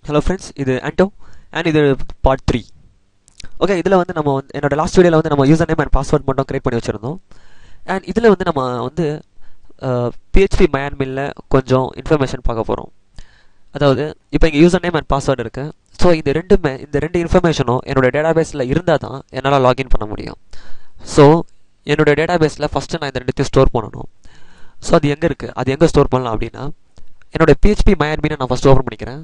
Hello friends, இது Anto and இது part 3. Okay, இதில் வந்து நம்ம என்னோட லாஸ்ட் வீடியோவில் வந்து நம்ம யூசர் நேம் அண்ட் பாஸ்வேர்ட் மட்டும் கிரியேட் பண்ணி வச்சுருந்தோம். அண்ட் இதில் வந்து நம்ம வந்து PHP MyAdminல கொஞ்சம் இன்ஃபர்மேஷன் பார்க்க போகிறோம். அதாவது இப்போ இங்கே யூசர் நேம் அண்ட் பாஸ்வேர்டு இருக்குது. ஸோ இந்த ரெண்டு இன்ஃபர்மேஷனும் என்னோடய டேட்டாபேஸில் இருந்தால் தான் என்னால் லாகின் பண்ண முடியும். ஸோ என்னோடய டேட்டாபேஸில் ஃபஸ்ட்டு நான் இந்த ரெண்டுத்தையும் ஸ்டோர் பண்ணணும். ஸோ அது எங்கே இருக்குது, அது எங்கே ஸ்டோர் பண்ணலாம் அப்படின்னா, என்னோடய PHP MyAdmin நான் ஃபஸ்ட்டு ஓப்பன் பண்ணிக்கிறேன்.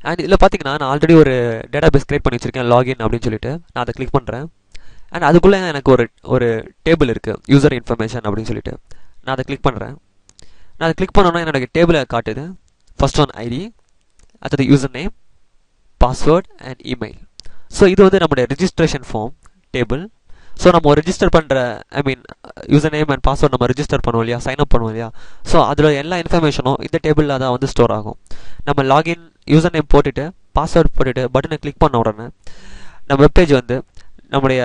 அண்ட் இதில் பார்த்தீங்கன்னா நான் ஆல்ரெடி ஒரு டேட்டாபேஸ் கிரியேட் பண்ணி வச்சுருக்கேன், லாகின் அப்படின்னு சொல்லிட்டு. நான் அதை கிளிக் பண்ணுறேன். அண்ட் அதுக்குள்ளே எனக்கு ஒரு டேபிள் இருக்குது, யூசர் இன்ஃபர்மேஷன் அப்படின்னு சொல்லிட்டு. நான் அதை கிளிக் பண்ணுறேன். நான் அதை கிளிக் பண்ணோன்னா என்னோட டேபிளை காட்டுது. ஃபர்ஸ்ட் ஒன் ஐடி, அடுத்தது user name, password and email. So இது வந்து நம்மளுடைய ரிஜிஸ்ட்ரேஷன் ஃபார்ம் டேபிள். ஸோ நம்ம ரெஜிஸ்டர் பண்ணுற யூசர் நேம் அண்ட் பாஸ்வேர்ட் நம்ம ரெஜிஸ்டர் பண்ணுவோம் இல்லையா, சைன் அப் பண்ணுவோம் இல்லையா. ஸோ அதில் எல்லா இன்ஃபர்மேஷனும் இந்த டேபிளில் தான் வந்து ஸ்டோர் ஆகும். நம்ம லாகின் யூசர் நேம் போட்டுட்டு பாஸ்வேர்ட் போட்டுட்டு பட்டனை கிளிக் பண்ண உடனே நம்ம வெப்பேஜ் வந்து நம்முடைய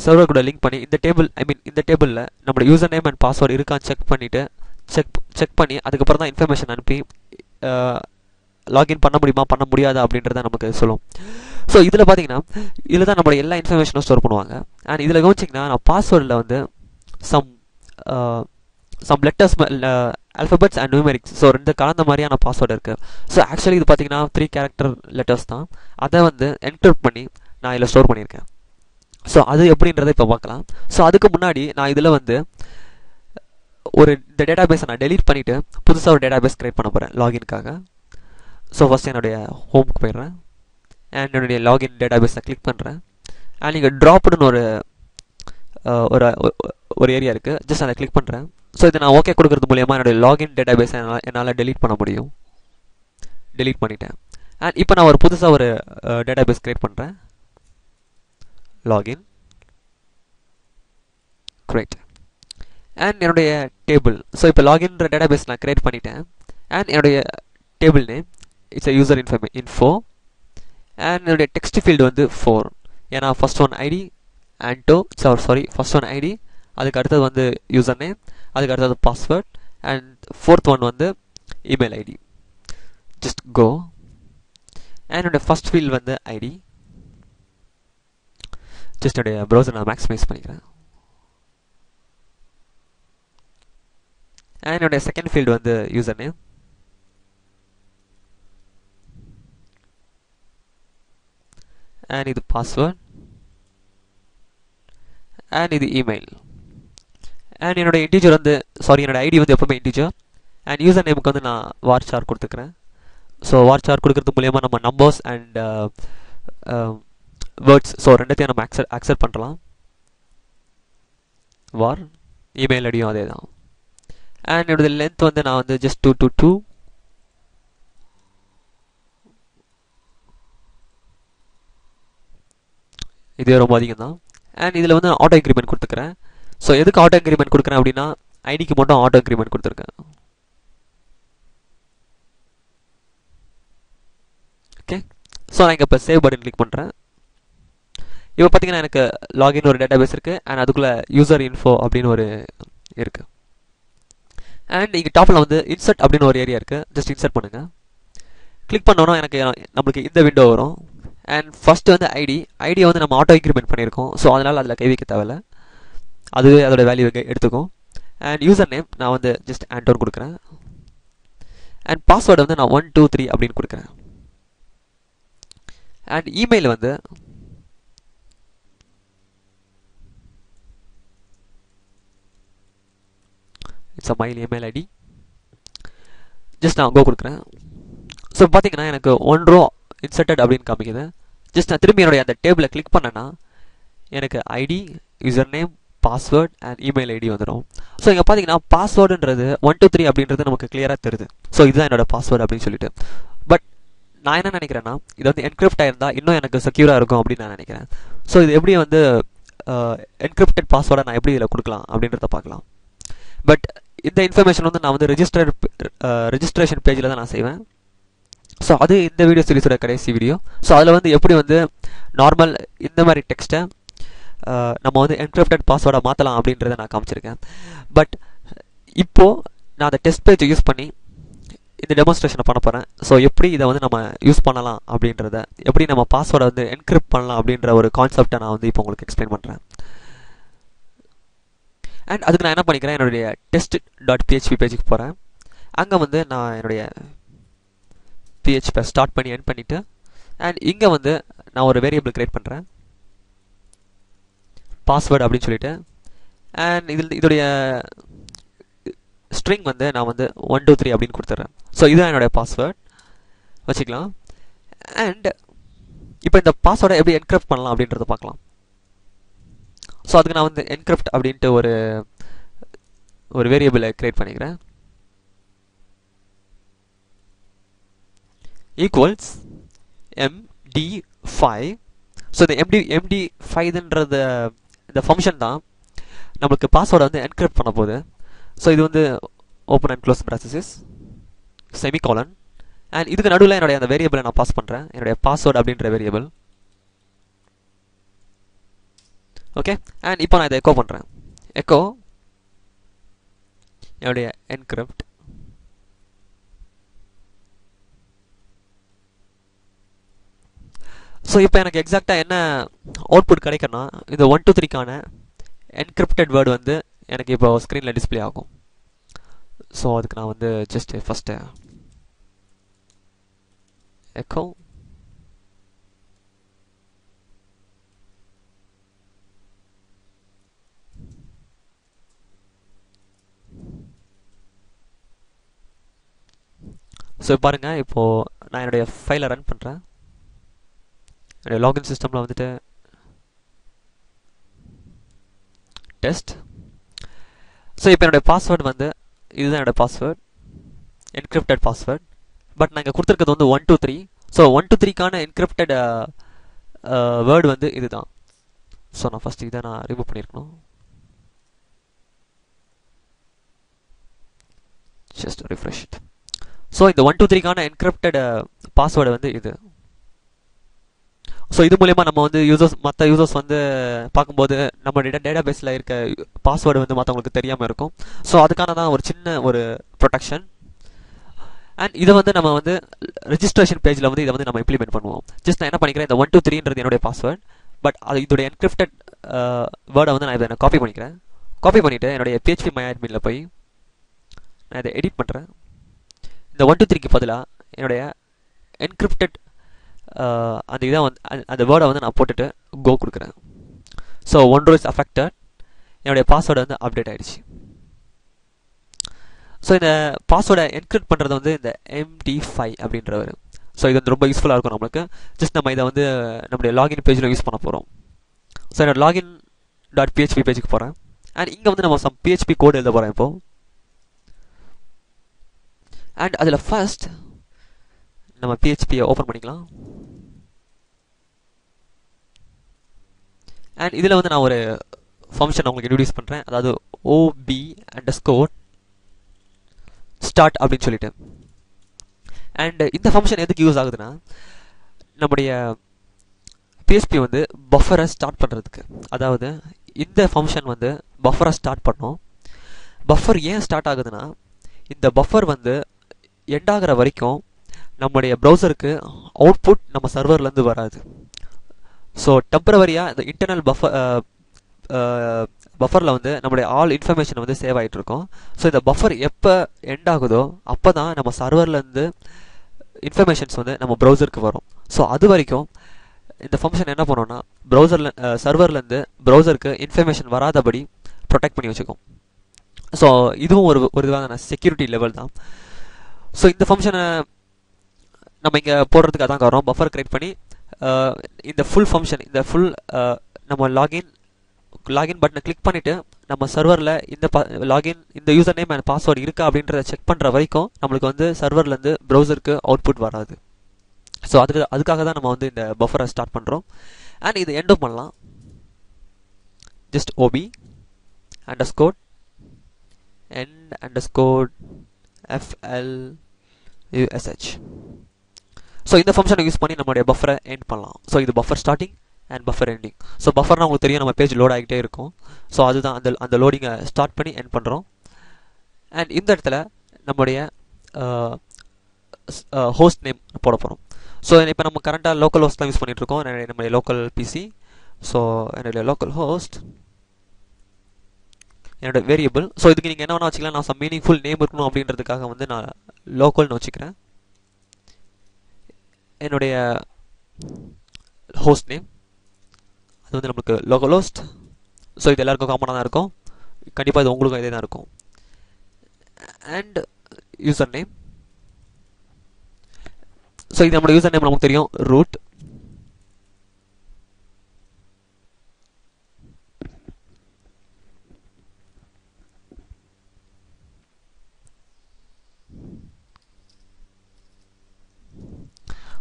சர்வர் கூட லிங்க் பண்ணி இந்த டேபிளில் நம்மளோட யூசர் நேம் அண்ட் பாஸ்வேர்டு இருக்கான்னு செக் பண்ணி அதுக்கப்புறம் தான் இன்ஃபர்மேஷன் அனுப்பி லாகின் பண்ண முடியுமா பண்ண முடியாதா அப்படின்றத நமக்கு சொல்லும். ஸோ இதில் பார்த்தீங்கன்னா இதில் தான் நம்மளோட எல்லா இன்ஃபர்மேஷனும் ஸ்டோர் பண்ணுவாங்க. அண்ட் இதில் கவனிச்சிங்கன்னா நான் பாஸ்வேர்டில் வந்து some letters, alphabets and numerics, so ரெண்டு கலந்த மாதிரியான பாஸ்வேர்டு இருக்குது. ஸோ ஆக்சுவலி இது பார்த்தீங்கன்னா 3 கேரக்டர் லெட்டர்ஸ் தான். அதை வந்து என்கிரிப்ட் பண்ணி நான் இதில் ஸ்டோர் பண்ணியிருக்கேன். ஸோ அது எப்படின்றத இப்போ பார்க்கலாம். ஸோ அதுக்கு முன்னாடி நான் இதில் வந்து இந்த டேட்டாபேஸை நான் டெலீட் பண்ணிவிட்டு புதுசாக ஒரு டேட்டாபேஸ் கிரியேட் பண்ண போகிறேன் லாகின்காக. ஸோ ஃபஸ்ட் என்னுடைய ஹோமுக்கு போயிடுறேன். அண்ட் என்னுடைய லாகின் டேட்டாபேஸை கிளிக் பண்ணுறேன். அண்ட் இங்கே ட்ராப்னு ஒரு ஏரியா இருக்குது, ஜஸ்ட் அதை கிளிக் பண்ணுறேன். ஸோ இதை நான் ஓகே கொடுக்கறது மூலியமாக என்னுடைய லாகின் டேட்டாபேஸை என்னால் டெலீட் பண்ண முடியும். டெலீட் பண்ணிட்டேன். அண்ட் இப்போ நான் புதுசாக ஒரு டேட்டாபேஸ் கிரியேட் பண்ணுறேன், லாகின். கிரேட். அண்ட் என்னுடைய டேபிள், ஸோ இப்போ லாகின்ற டேட்டாபேஸ் நான் கிரியேட் பண்ணிட்டேன். அண்ட் என்னுடைய table name it's user info. And என்னுடைய டெக்ஸ்ட் ஃபீல்டு வந்து 4, ஏன்னா first one ID Anto, first one ID, அதுக்கு அடுத்தது வந்து யூசர் நேம், அதுக்கு அடுத்தது பாஸ்வேர்ட், அண்ட் ஃபோர்த் ஒன் வந்து email ID. Just go. And என்னுடைய ஃபர்ஸ்ட் ஃபீல்டு வந்து ஐடி. ஜஸ்ட் என்னுடைய ப்ரௌசர் நான் மேக்ஸிமைஸ் பண்ணிக்கிறேன். அண்ட் என்னுடைய செகண்ட் ஃபீல்டு வந்து யூசர் நேம். அண்ட் இது பாஸ்வேர்ட். அண்ட் இது இமெயில். அண்ட் என்னோடய இன்டீஜர் வந்து என்னோடய ஐடி வந்து எப்பவுமே இன்டீஜர். அண்ட் யூசர் நேமுக்கு வந்து நான் varchar கொடுத்துக்கிறேன். ஸோ varchar கொடுக்கறது மூலியமாக நம்ம நம்பர்ஸ் அண்ட் வேர்ட்ஸ், ஸோ ரெண்டுத்தையும் நம்ம அக்செப்ட் பண்ணலாம். வார் இமெயில் ஐடியும் அதே தான். அண்ட் என்னோட லென்த் வந்து நான் வந்து ஜஸ்ட் 222. இது ரொம்ப அதிகம் தான். அண்ட் இதில் வந்து ஆட்டோ இன்க்ரிமெண்ட் கொடுத்துக்கிறேன். ஸோ எதுக்கு ஆட்டோ இன்க்ரிமெண்ட் கொடுக்குறேன் அப்படின்னா, ஐடிக்கு மட்டும் ஆட்டோ இன்க்ரிமெண்ட் கொடுத்துருக்கேன். ஓகே. ஸோ நான் இங்கே இப்போ சேவ் பட்டன் கிளிக் பண்ணுறேன். இப்போ பார்த்தீங்கன்னா எனக்கு லாகின் ஒரு டேட்டாபேஸ் இருக்குது. அண்ட் அதுக்குள்ளே யூசர் இன்ஃபோ அப்படின்னு ஒரு இருக்குது. அண்ட் இங்கே டாப்பில் வந்து இன்சர்ட் அப்படின்னு ஒரு ஏரியா இருக்குது. ஜஸ்ட் இன்சர்ட் பண்ணுங்கள். கிளிக் பண்ணோன்னா நம்மளுக்கு இந்த விண்டோ வரும். அண்ட் ஃபஸ்ட்டு வந்து ஐடியை வந்து நம்ம ஆட்டோ இன்க்ரிமெண்ட் பண்ணியிருக்கோம். ஸோ அதனால் அதில் கை வைக்க தேவையில்லை, அதுவே அதோட வேல்யூ எடுத்துக்கும். அண்ட் யூசர் நேம் நான் வந்து ஜஸ்ட் Anto கொடுக்குறேன். அண்ட் பாஸ்வேர்டு வந்து நான் 1 2 3 அப்படின்னு கொடுக்குறேன். அண்ட் இமெயில் வந்து it's my email ID. Just நான் கொடுக்குறேன். ஸோ பார்த்தீங்கன்னா எனக்கு 1 row இன்சர்டட் அப்படின்னு காமிக்குது. ஜஸ்ட் நான் திரும்பி என்னுடைய அந்த டேபிளை கிளிக் பண்ணேன்னா எனக்கு ID, user name, password and email ID வந்துடும். ஸோ இங்கே பார்த்தீங்கன்னா பாஸ்வேர்டுன்றது 1 2 3 அப்படின்றது நமக்கு கிளியராக தெரியுது. ஸோ இதுதான் என்னோட பாஸ்வேர்டு அப்படின்னு சொல்லிட்டு. பட் நான் என்ன நினைக்கிறேன்னா, இது வந்து என்கிரிப்ட் ஆயிருந்தால் இன்னும் எனக்கு செக்யூராக இருக்கும் அப்படின்னு நான் நினைக்கிறேன். ஸோ இது எப்படி வந்து என்கிரிப்டட் பாஸ்வேர்டை நான் எப்படி இதில் கொடுக்கலாம் அப்படின்றத பார்க்கலாம். பட் இந்த இன்ஃபர்மேஷன் வந்து நான் வந்து ரெஜிஸ்ட்ரேஷன் பேஜில் தான் நான் செய்வேன். ஸோ அது இந்த வீடியோ சீரிஸோட கடைசி வீடியோ. ஸோ அதில் வந்து எப்படி வந்து நார்மல் இந்த மாதிரி டெக்ஸ்ட்டை நம்ம வந்து என்கிரிப்டட் பாஸ்வேர்டை மாற்றலாம் அப்படின்றத நான் காமிச்சிருக்கேன். பட் இப்போது நான் அந்த டெஸ்ட் பேஜை யூஸ் பண்ணி இந்த டெமான்ஸ்ட்ரேஷனை பண்ண போகிறேன். ஸோ எப்படி இதை வந்து நம்ம யூஸ் பண்ணலாம் அப்படின்றத, எப்படி நம்ம பாஸ்வேர்டை வந்து என்கிரிப்ட் பண்ணலாம் அப்படின்ற ஒரு கான்செப்டை நான் வந்து இப்போ உங்களுக்கு எக்ஸ்பிளைன் பண்ணுறேன். அண்ட் அதுக்கு நான் என்ன பண்ணிக்கிறேன், என்னுடைய test.php பேஜுக்கு போகிறேன். அங்கே வந்து நான் என்னுடைய PHP ஸ்டார்ட் பண்ணி எண்ட் பண்ணிவிட்டு, அண்ட் இங்கே வந்து நான் ஒரு வேரியபிள் கிரியேட் பண்ணுறேன், பாஸ்வேர்டு அப்படின்னு சொல்லிட்டு. அண்ட் இதோடைய ஸ்ட்ரிங் வந்து நான் வந்து 1 2 3 அப்படின்னு கொடுத்துட்றேன். ஸோ இதுதான் என்னுடைய பாஸ்வேர்ட் வச்சுக்கலாம். அண்ட் இப்போ இந்த பாஸ்வேர்டை எப்படி என்கிரிப்ட் பண்ணலாம் அப்படின்றத பார்க்கலாம். ஸோ அதுக்கு நான் வந்து என்கிரிப்ட் அப்படின்ட்டு ஒரு வேரியபிளை கிரியேட் பண்ணிக்கிறேன். Equals MD5. ஸோ இந்த MD5ன்றது இந்த ஃபங்க்ஷன் தான் நம்மளுக்கு பாஸ்வேர்டை வந்து என்கிரிப்ட் பண்ண போகுது. ஸோ இது வந்து open and close processes semicolon. And இதுக்கு நடுவில் என்னுடைய அந்த வேரியபிளை நான் பாஸ் பண்ணுறேன், என்னுடைய பாஸ்வேர்டு அப்படின்ற வேரியபிள். ஓகே, அண்ட் இப்போ நான் இதை எக்கோ பண்ணுறேன். எக்கோ என்னுடைய என்கிரிப்ட். ஸோ இப்போ எனக்கு எக்ஸாக்டாக என்ன அவுட்புட் கிடைக்குன்னா, இந்த 1 2 3க்கான என்கிரிப்டட் வேர்டு வந்து எனக்கு இப்போ ஸ்க்ரீனில் டிஸ்பிளே ஆகும். ஸோ அதுக்கு நான் வந்து ஜஸ்ட் ஃபஸ்ட்டு எக்கோ ஸோ பாருங்கள், இப்போது நான் என்னுடைய ஃபைலை ரன் பண்ணுறேன். என்னுடைய லாகின் சிஸ்டமில் வந்துட்டு டெஸ்ட். ஸோ இப்போ என்னுடைய பாஸ்வேர்டு வந்து இதுதான் என்னோடய பாஸ்வேர்ட், என்கிரிப்டட் பாஸ்வேர்ட். பட் நான் இங்கே கொடுத்துருக்கிறது வந்து 1 2 3. ஸோ 1 2 3க்கான என்கிரிப்டட் வேர்டு வந்து இதுதான். ஸோ நான் ஃபஸ்ட்டு இதை நான் ரிமூவ் பண்ணியிருக்கணும். Just refresh. ஸோ இந்த 1 2 3க்கான என்கிரிப்டட் பாஸ்வேர்டு வந்து இது. ஸோ இது மூலயமா நம்ம வந்து மற்ற யூசர்ஸ் வந்து பார்க்கும்போது நம்ம டேட்டா பேஸில் இருக்க பாஸ்வேர்டு வந்து மற்றவங்களுக்கு தெரியாமல் இருக்கும். ஸோ அதுக்கான தான் ஒரு சின்ன ஒரு ப்ரொடெக்ஷன். அண்ட் இதை வந்து நம்ம வந்து ரெஜிஸ்ட்ரேஷன் பேஜில் வந்து இதை வந்து நம்ம இம்ப்ளிமெண்ட் பண்ணுவோம். ஜஸ்ட் நான் என்ன பண்ணிக்கிறேன், இந்த 1 2 3ன்றது என்னுடைய பாஸ்வேர்ட். பட் அது இதோடைய என்கிரிப்டட் வேர்டை வந்து நான் இதை காப்பி பண்ணிக்கிறேன். காப்பி பண்ணிவிட்டு என்னுடைய PHP MyAdminல போய் நான் இதை எடிட் பண்ணுறேன். இந்த 1 2 3க்கு பதிலாக என்னுடைய என்கிரிப்டட் அந்த இதை வந்து அந்த வேர்டை வந்து நான் போட்டுட்டு கோ கொடுக்குறேன். So 1 row is affected. என்னுடைய பாஸ்வேர்டு வந்து அப்டேட் ஆகிடுச்சு. ஸோ இந்த பாஸ்வேர்டை என்கிரிப்ட் பண்ணுறது வந்து இந்த MD5 அப்படின்றவர். ஸோ இது வந்து ரொம்ப யூஸ்ஃபுல்லாக இருக்கும் நம்மளுக்கு. ஜஸ்ட் நம்ம இதை வந்து நம்முடைய லாகின் பேஜில் யூஸ் பண்ண போகிறோம். ஸோ என்னோட login.php பேஜுக்கு போகிறேன். அண்ட் இங்கே வந்து நம்ம சம் PHP கோடு எழுத போகிறேன் இப்போது. அண்ட் அதில் ஃபர்ஸ்ட் நம்ம PHPயை ஓப்பன் பண்ணிக்கலாம். அண்ட் இதில் வந்து நான் ஒரு ஃபங்க்ஷன் உங்களுக்கு இன்ட்ரோடியூஸ் பண்ணுறேன், அதாவது OB_start அப்படின்னு சொல்லிட்டு. அண்ட் இந்த ஃபங்க்ஷன் எதுக்கு யூஸ் ஆகுதுன்னா, நம்முடைய PHP வந்து பஃபரை ஸ்டார்ட் பண்ணுறதுக்கு. அதாவது இந்த ஃபங்க்ஷன் வந்து பஃபரை ஸ்டார்ட் பண்ணோம். பஃபர் ஏன் ஸ்டார்ட் ஆகுதுன்னா, இந்த பஃபர் வந்து எண்ட் ஆகிற வரைக்கும் நம்முடைய ப்ரௌசருக்கு அவுட்புட் நம்ம சர்வர்லேருந்து வராது. ஸோ டெம்பரவரியாக இந்த இன்டர்னல் பஃபரில் வந்து நம்மளுடைய ஆல் இன்ஃபர்மேஷன் வந்து சேவ் ஆகிட்டு இருக்கும். ஸோ இந்த பஃபர் எப்போ எண்ட் ஆகுதோ அப்போ தான் நம்ம சர்வர்லேருந்து இன்ஃபர்மேஷன்ஸ் வந்து நம்ம ப்ரௌசருக்கு வரும். ஸோ அது வரைக்கும் இந்த ஃபங்க்ஷன் என்ன பண்ணோன்னா, சர்வர்லேருந்து ப்ரௌசருக்கு இன்ஃபர்மேஷன் வராதபடி ப்ரொடெக்ட் பண்ணி வச்சுக்கும். ஸோ இதுவும் ஒரு விதமான செக்யூரிட்டி லெவல் தான். ஸோ இந்த ஃபங்க்ஷனை நம்ம இங்கே போடுறதுக்கு அதான் காரணம். பஃபர் கிரியேட் பண்ணி இந்த ஃபுல் ஃபங்க்ஷன், இந்த ஃபுல் நம்ம லாகின் பட்டனை கிளிக் பண்ணிவிட்டு நம்ம சர்வரில் இந்த இந்த யூசர் நேம் அண்ட் பாஸ்வேர்டு இருக்கா அப்படின்றத செக் பண்ணுற வரைக்கும் நம்மளுக்கு வந்து சர்வர்லேருந்து ப்ரௌசருக்கு அவுட்புட் வராது. ஸோ அதுக்காக தான் நம்ம வந்து இந்த பஃபரை ஸ்டார்ட் பண்ணுறோம். அண்ட் இது எண்டும் பண்ணலாம். Just OB_end_FLUSH. ஸோ இந்த ஃபங்க்ஷனை யூஸ் பண்ணி நம்மளுடைய பஃபரை எண்ட் பண்ணலாம். ஸோ இது buffer starting and buffer ending. So பஃபர்னா உங்களுக்கு தெரியும், நம்ம பேஜ் லோட் ஆகிட்டே இருக்கும். ஸோ அதுதான் அந்த லோடிங்கை ஸ்டார்ட் பண்ணி எண்ட் பண்ணுறோம். அண்ட் இந்த இடத்துல நம்முடைய ஹோஸ்ட் நேம் போட போகிறோம். ஸோ இப்போ நம்ம கரண்ட்டாக லோக்கல் ஹோஸ்ட் தான் யூஸ் பண்ணிகிட்ருக்கோம், நம்மளுடைய லோக்கல் பிசி. ஸோ என்னுடைய லோக்கல் ஹோஸ்ட் என்னோட வேரியபிள். ஸோ இதுக்கு நீங்கள் என்ன வேணா வச்சுக்கலாம். நான் சம் மீனிங்ஃபுல் நேம் இருக்கணும் அப்படின்றதுக்காக வந்து நான் லோக்கல்னு வச்சுக்கிறேன். என்னுடைய ஹோஸ்ட் நேம் அது வந்து நம்மளுக்கு லோக்கல் ஹோஸ்ட். ஸோ இது எல்லாருக்கும் காமனாக தான் இருக்கும், கண்டிப்பாக இது உங்களுக்கும் இதே தான் இருக்கும். And user name. ஸோ இது நம்மளோட யூசர் நேம் நமக்கு தெரியும், ரூட்.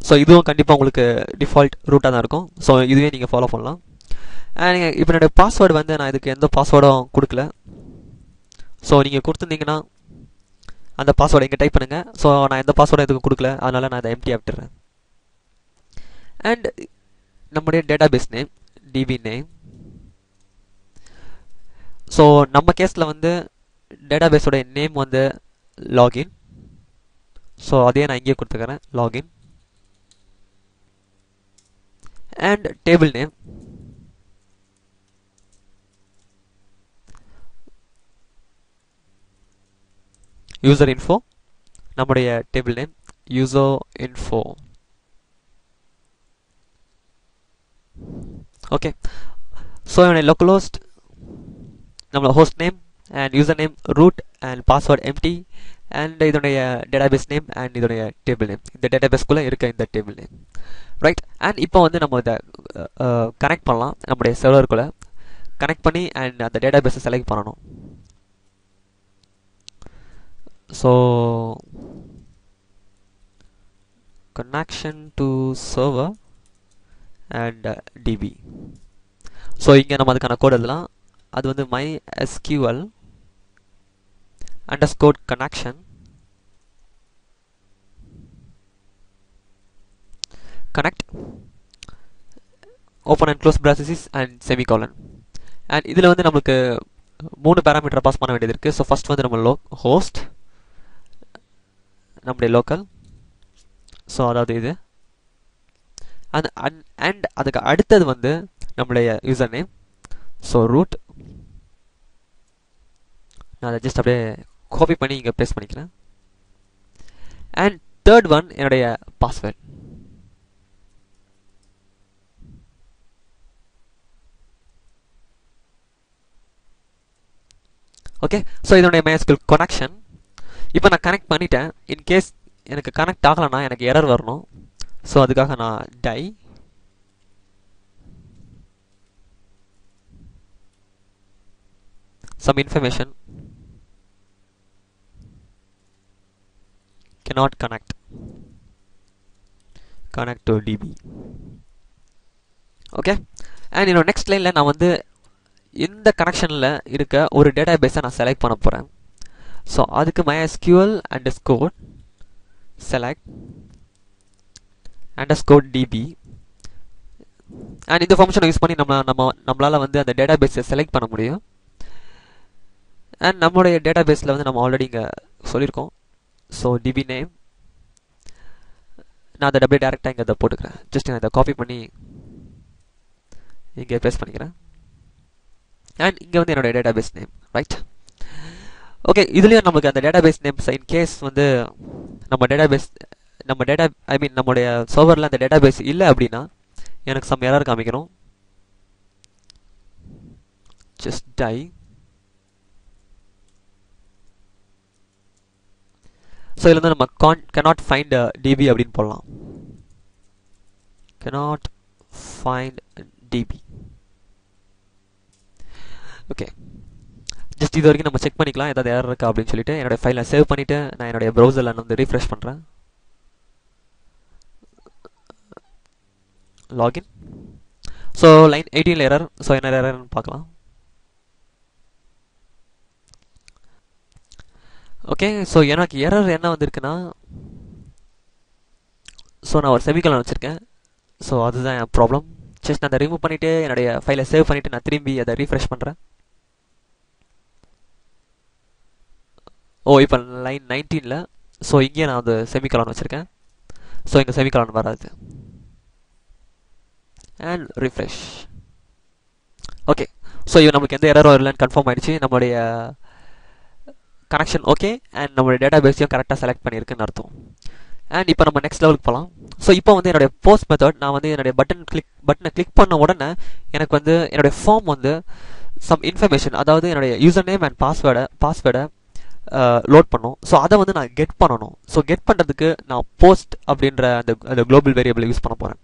ஸோ இதுவும் கண்டிப்பாக உங்களுக்கு டிஃபால்ட் ரூட்டாக தான் இருக்கும். ஸோ இதுவே நீங்கள் ஃபாலோ பண்ணலாம். நீங்கள் இப்போ என்னுடைய பாஸ்வேர்டு வந்து நான் இதுக்கு எந்த பாஸ்வேர்டும் கொடுக்கல. ஸோ நீங்கள் கொடுத்துருந்தீங்கன்னா அந்த பாஸ்வேர்டை இங்கே டைப் பண்ணுங்கள். ஸோ நான் எந்த பாஸ்வேர்டும் இதுக்கு கொடுக்கல, அதனால் நான் அதை எம்டியாக விட்டுறேன். அண்ட் நம்முடைய database name DB name. So நம்ம கேஸில் வந்து டேட்டாபேஸோடைய நேம் வந்து லாகின். ஸோ அதே நான் இங்கே கொடுத்துக்கிறேன், login. And table name. User info. நம்முடைய table name user info. Okay. So என்னுடைய லோக்கல் ஹோஸ்ட், நம்மளோட host name and user name root and password empty and இதோடைய டேட்டாபேஸ் நேம் அண்ட் இதோடைய டேபிள் நேம், இந்த டேட்டாபேஸ்க்குள்ளே இருக்க இந்த டேபிள் நேம், ரைட். அண்ட் இப்போ வந்து நம்ம இதை கனெக்ட் பண்ணலாம். நம்முடைய சர்வருக்குள்ளே கனெக்ட் பண்ணி அண்ட் அந்த டேட்டாபேஸை செலக்ட் பண்ணணும். So connection to server and DB. So இங்கே நம்ம அதுக்கான கோட் எழுதலாம். அது வந்து MySQL _connection connect open and close braces and semicolon. And இதில் வந்து நம்மளுக்கு 3 பேராமீட்டரை பாஸ் பண்ண வேண்டியது இருக்குது. ஸோ ஃபர்ஸ்ட் வந்து நம்ம ஹோஸ்ட், நம்முடைய லோக்கல், ஸோ அதாவது இது. அண்ட் அதுக்கு அடுத்தது வந்து நம்முடைய யூசர் நேம், ஸோ ரூட். நான் அதை ஜஸ்ட் அப்படியே காப்பி பண்ணி இங்கே பேஸ்ட் பண்ணிக்கிறேன். அண்ட் தேர்ட் ஒன் என்னுடைய பாஸ்வேர்ட். ஓகே. ஸோ இதனுடைய MySQL கனெக்ஷன் இப்போ நான் கனெக்ட் பண்ணிட்டேன். இன்கேஸ் எனக்கு கனெக்ட் ஆகலைன்னா எனக்கு எரர் வரணும். ஸோ அதுக்காக நான் die some information cannot connect to DB. Okay. And என்னோட நெக்ஸ்ட் லைனில் நான் வந்து இந்த கனெக்ஷனில் இருக்க ஒரு டேட்டாபேஸை நான் செலக்ட் பண்ண போகிறேன். ஸோ அதுக்கு MySQL _select _DB. அண்ட் இந்த ஃபங்க்ஷனை யூஸ் பண்ணி நம்மளால் வந்து அந்த டேட்டாபேஸை செலக்ட் பண்ண முடியும். அண்ட் நம்மளுடைய டேட்டாபேஸில் வந்து நம்ம ஆல்ரெடி இங்கே சொல்லியிருக்கோம். ஸோ டிபி நேம் நான் அதை அப்படியே டேரெக்டாக இங்கே அதை போட்டுக்கிறேன். ஜஸ்ட் நான் இதை காப்பி பண்ணி இங்கே பேஸ்ட் பண்ணிக்கிறேன். அண்ட் இங்கே வந்து என்னோடய டேட்டாபேஸ் நேம், ரைட். ஓகே. இதுலேயும் நமக்கு அந்த டேட்டாபேஸ் நேம் இன் கேஸ் வந்து நம்முடைய சர்வரில் அந்த டேட்டாபேஸ் இல்லை அப்படின்னா எனக்கு சம் எரர் காமிக்கணும். Just die. ஸோ இதில் வந்து நம்ம cannot find DB அப்படின்னு போடலாம். cannot find DB. Okay. Just இது வரைக்கும் நம்ம செக் பண்ணிக்கலாம் ஏதாவது எரர் இருக்கா அப்படின்னு சொல்லிட்டு. என்னோடய ஃபைலை சேவ் பண்ணிவிட்டு நான் என்னுடைய ப்ரௌசரில் வந்து ரீஃப்ரெஷ் பண்ணுறேன். Login. So line 18 error. So என்ன எரர்னு பார்க்கலாம். ஓகே. ஸோ எனக்கு எரர் என்ன வந்திருக்குன்னா, ஸோ நான் ஒரு செமிகோலன் வச்சுருக்கேன். ஸோ அதுதான் என் ப்ராப்ளம். ஜஸ்ட் நான் அதை ரிமூவ் பண்ணிவிட்டு என்னுடைய ஃபைலை சேவ் பண்ணிவிட்டு நான் திரும்பி அதை ரீஃப்ரெஷ் பண்ணுறேன். ஓ இப்போ லைன் 19ல் ஸோ இங்கே நான் வந்து செமிகாலன் வச்சுருக்கேன். ஸோ இங்கே செமிகாலன் வராது. And refresh. ஓகே, ஸோ இது நமக்கு எந்த எரரும் இல்லைன்னு கன்ஃபார்ம் ஆகிடுச்சு. நம்மளுடைய கனெக்ஷன் ஓகே அண்ட் நம்மளுடைய டேட்டா பேஸையும் கரெக்டாக செலக்ட் பண்ணியிருக்குன்னு அர்த்தம். அண்ட் இப்போ நம்ம நெக்ஸ்ட் லெவலுக்கு போகலாம். ஸோ இப்போ வந்து என்னுடைய போஸ்ட் மெத்தட், நான் வந்து என்னுடைய பட்டனை கிளிக் பண்ண உடனே எனக்கு வந்து என்னுடைய ஃபார்ம் வந்து சம் இன்ஃபர்மேஷன், அதாவது என்னுடைய யூசர் நேம் அண்ட் பாஸ்வேர்டை லோட் பண்ணும். ஸோ அதை வந்து நான் கெட் பண்ணணும். ஸோ கெட் பண்ணுறதுக்கு நான் போஸ்ட் அப்படின்ற அந்த குளோபல் வேரியபிளை யூஸ் பண்ண போகிறேன்.